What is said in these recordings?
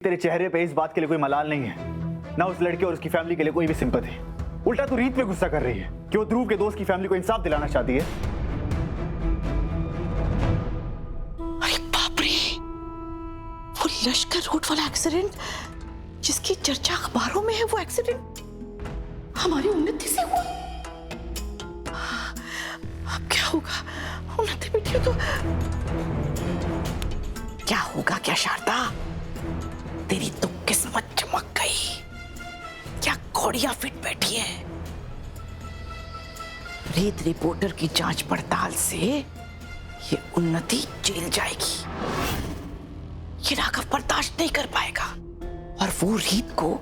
तेरे चेहरे पे इस बात के लिए कोई मलाल नहीं है, ना उस लड़के और उसकी फैमिली के लिए कोई भी सिंपैथी। उल्टा तू रीत पे गुस्सा कर रही है कि वो ध्रुव के दोस्त की फैमिली को इंसाफ दिलाना चाहती है। अरे बाप रे, वो लश्कर रोड वाला एक्सीडेंट जिसकी चर्चा अखबारों में है, वो एक्सीडेंट हमारी उन्नति से हुआ। अब क्या होगा? उन्नति बेटी तो क्या होगा? क्या शारदा, तेरी तो किस्मत चमक गई। क्या कौड़ियां फिट बैठी है। रेत रिपोर्टर की जांच पड़ताल से ये उन्नति जेल जाएगी। ये राघव बर्दाश्त नहीं कर पाएगा और वो रीत को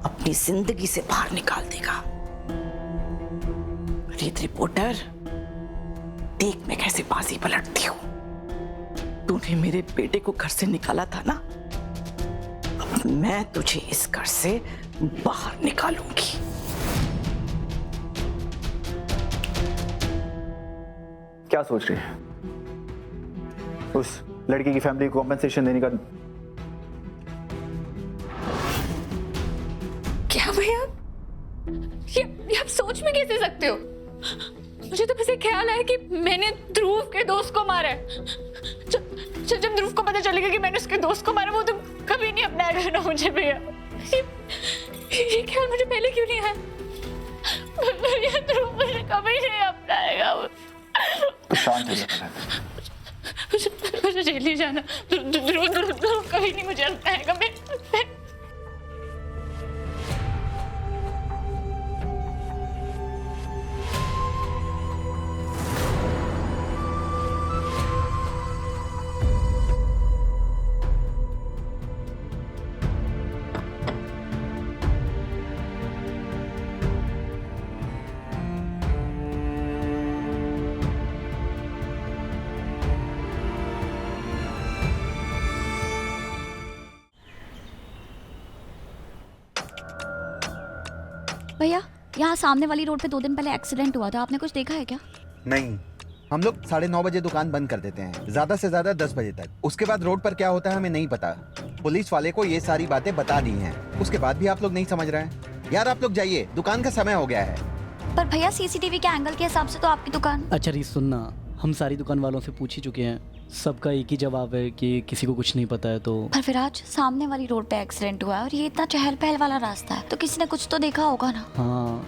अपनी जिंदगी से बाहर निकाल देगा। रेत रिपोर्टर, देख मैं कैसे बाजी पलटती हूं। तूने मेरे बेटे को घर से निकाला था ना, अब मैं तुझे इस घर से बाहर निकालूंगी। क्या सोच रही है? उस लड़की की फैमिली को कॉम्पेंसेशन देने का? क्या भैया, ये आप सोच में कैसे सकते हो? मुझे तो बस ये ख्याल है कि मैंने ध्रुव के दोस्त को मारा है। जब ध्रुव को पता चलेगा कि मैंने उसके दोस्त को मारा, वो तो कभी नहीं अपनाएगा ना मुझे भैया। ये ख्याल मुझे पहले क्यों नहीं आया? भैया ध्रुव मुझे कभी नहीं अपनाएगा। तो शांत हो जा। मुझे जेल नहीं जाना। ध्रुव कभी नहीं मुझे अपनाएगा। भैया, यहाँ सामने वाली रोड पे 2 दिन पहले एक्सीडेंट हुआ था, आपने कुछ देखा है क्या? नहीं, हम लोग 9:30 बजे दुकान बंद कर देते हैं, ज्यादा से ज्यादा 10 बजे तक। उसके बाद रोड पर क्या होता है हमें नहीं पता। पुलिस वाले को ये सारी बातें बता दी हैं, उसके बाद भी आप लोग नहीं समझ रहे हैं। यार आप लोग जाइए, दुकान का समय हो गया है। पर भैया सीसीटीवी के एंगल के हिसाब से तो आपकी दुकान। अच्छा रीत सुनना, हम सारी दुकान वालों से पूछ ही चुके हैं, सबका एक ही जवाब है कि किसी को कुछ नहीं पता है। तो पर फिर आज सामने वाली रोड पे एक्सीडेंट हुआ है और ये इतना चहल पहल वाला रास्ता है, तो किसी ने कुछ तो देखा होगा ना। हाँ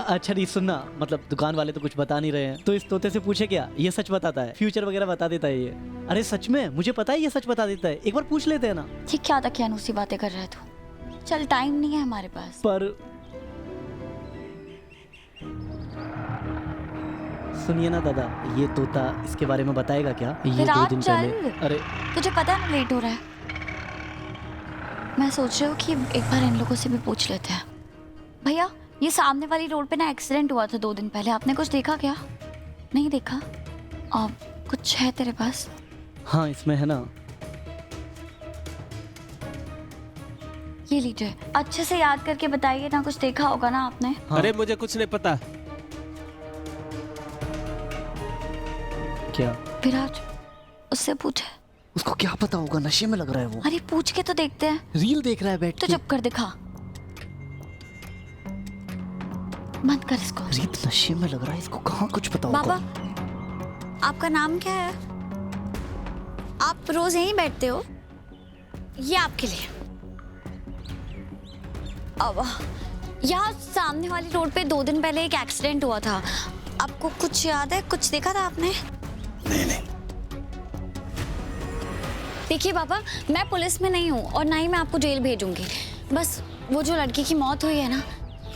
अच्छा रीत सुनना, मतलब दुकान वाले तो कुछ बता नहीं रहे हैं, तो इस तोते से पूछे क्या, ये सच बताता है, फ्यूचर वगैरह बता देता है ये। अरे सच में मुझे पता है ये सच बता देता है, एक बार पूछ लेते हैं ना। ये क्या दकियानूसी बातें कर रहे तू? चल टाइम नहीं है हमारे पास। पर सुनिए ना दादा, ये तोता इसके बारे में बताएगा क्या? ये 2 दिन पहले। अरे तुझे पता है ना लेट हो रहा है। मैं सोच रही हूँ कि एक बार इन लोगों से भी पूछ लेते हैं। भैया, ये सामने वाली रोड पे ना एक्सीडेंट हुआ था 2 दिन पहले, आपने कुछ देखा क्या? नहीं देखा? अब कुछ है तेरे पास? हाँ इसमें है ना। ये लीजिए, अच्छे से याद करके बताइए ना, कुछ देखा होगा ना आपने। हाँ। अरे मुझे कुछ नहीं पता। क्या? विराज, उससे पूछे। उसको क्या पता होगा, नशे में लग रहा है वो। अरे पूछ के तो देखते हैं। रील देख रहा है बैठ तो के। चुप कर, दिखा। बंद कर इसको। रीत नशे में लग रहा है, इसको कहाँ कुछ पता होगा। बाबा, आपका नाम क्या है? आप रोज यहीं बैठते हो? ये आपके लिए। अब यहाँ सामने वाली रोड पे 2 दिन पहले एक एक्सीडेंट हुआ था, आपको कुछ याद है? कुछ देखा था आपने? नहीं। देखिए बाबा, मैं पुलिस में नहीं हूँ और ना ही मैं आपको जेल भेजूंगी। बस वो जो लड़की की मौत हुई है ना,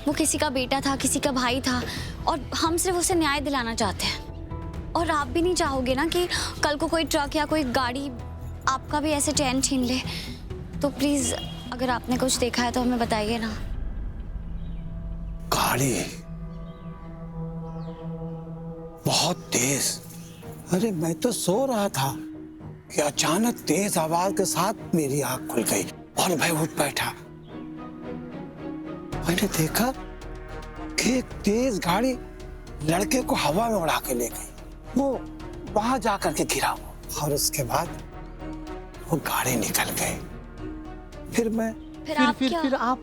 वो किसी का बेटा था, किसी का भाई था, और हम सिर्फ उसे न्याय दिलाना चाहते हैं। और आप भी नहीं चाहोगे ना कि कल को कोई ट्रक या कोई गाड़ी आपका भी ऐसे चैन छीन ले। तो प्लीज अगर आपने कुछ देखा है तो हमें बताइए ना। गाड़ी बहुत तेज। अरे मैं तो सो रहा था कि अचानक तेज आवाज के साथ मेरी आंख खुल गई और मैं उठ बैठा। मैंने देखा कि एक तेज गाड़ी लड़के को हवा में उड़ा के ले गई। वहां जाकर के गिरा वो, और उसके बाद वो गाड़ी निकल गई। फिर मैं फिर आप क्या? फिर आप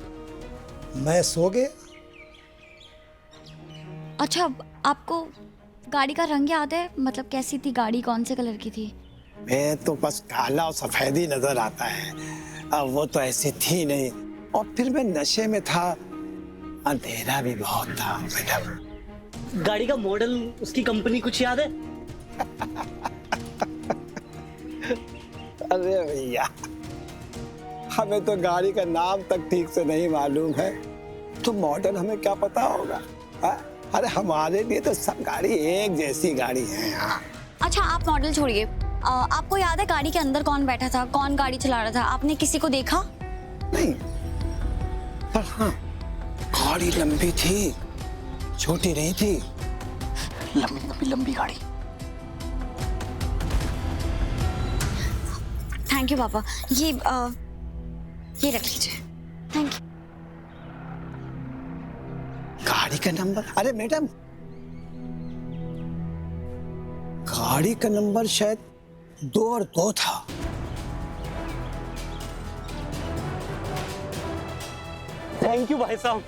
मैं सो गया। अच्छा, आपको गाड़ी का रंग याद है? मतलब कैसी थी गाड़ी, कौन से कलर की थी? मैं तो बस काला और सफेद ही नजर आता है, अब वो तो ऐसी थी नहीं। और फिर मैं नशे में था, अंधेरा भी बहुत था मैडम। गाड़ी का मॉडल, उसकी कंपनी कुछ याद है? अरे भैया, हमें तो गाड़ी का नाम तक ठीक से नहीं मालूम है, तो मॉडल हमें क्या पता होगा? हा? अरे हमारे लिए तो सब गाड़ी एक जैसी गाड़ी है यहाँ। अच्छा, आप मॉडल छोड़िए, आपको याद है गाड़ी के अंदर कौन बैठा था, कौन गाड़ी चला रहा था? आपने किसी को देखा? नहीं, पर हाँ, गाड़ी लंबी थी, छोटी नहीं थी। लंबी गाड़ी। थैंक यू पापा, ये रख लीजिए। Thank you. गाड़ी का नंबर? अरे मैडम, गाड़ी का नंबर शायद 2 और 2 था। थैंक यू भाई साहब,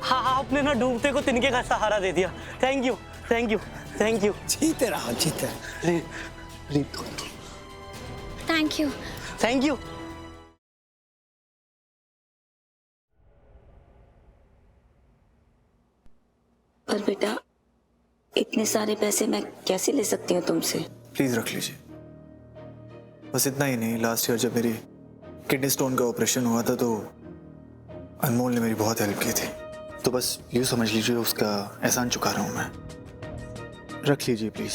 हाँ आपने ना डूबते को तिनके का सहारा दे दिया। Thank you thank you thank you. जीते रहो, जीते। Thank you. Thank you. पर बेटा, इतने सारे पैसे मैं कैसे ले सकती हूँ तुमसे? प्लीज रख लीजिए। बस इतना ही नहीं, लास्ट ईयर जब मेरी किडनी स्टोन का ऑपरेशन हुआ था तो अनमोल ने मेरी बहुत हेल्प की थी, तो बस यूँ समझ लीजिए उसका एहसान चुका रहा हूँ मैं। रख लीजिए प्लीज।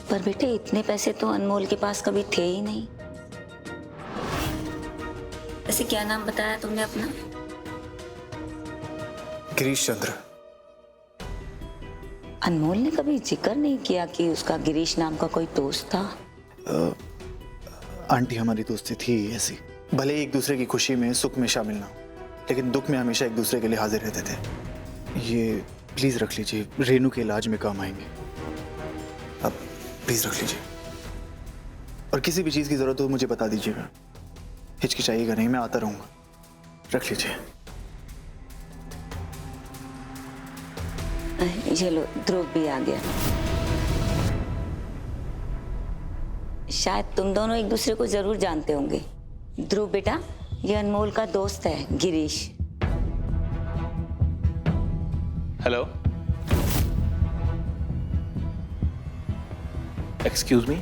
पर बेटे, इतने पैसे तो अनमोल के पास कभी थे ही नहीं। ऐसे क्या नाम बताया तुमने अपना? गिरीश चंद्र। अनमोल ने कभी जिक्र नहीं किया कि उसका गिरीश नाम का कोई दोस्त था? आंटी, हमारी दोस्ती थी ऐसी, भले ही एक दूसरे की खुशी में सुख में शामिल ना हो, लेकिन दुख में हमेशा एक दूसरे के लिए हाजिर रहते थे। ये प्लीज रख लीजिए, रेनू के इलाज में काम आएंगे। अब प्लीज रख लीजिए, और किसी भी चीज की जरूरत हो मुझे बता दीजिएगा, हिचकिचाइएगा नहीं, मैं आता रहूंगा। रख लीजिए। ये लो, ध्रुव भी आ गया। शायद तुम दोनों एक दूसरे को जरूर जानते होंगे। ध्रुव बेटा, ये अनमोल का दोस्त है गिरीश। Hello, excuse me,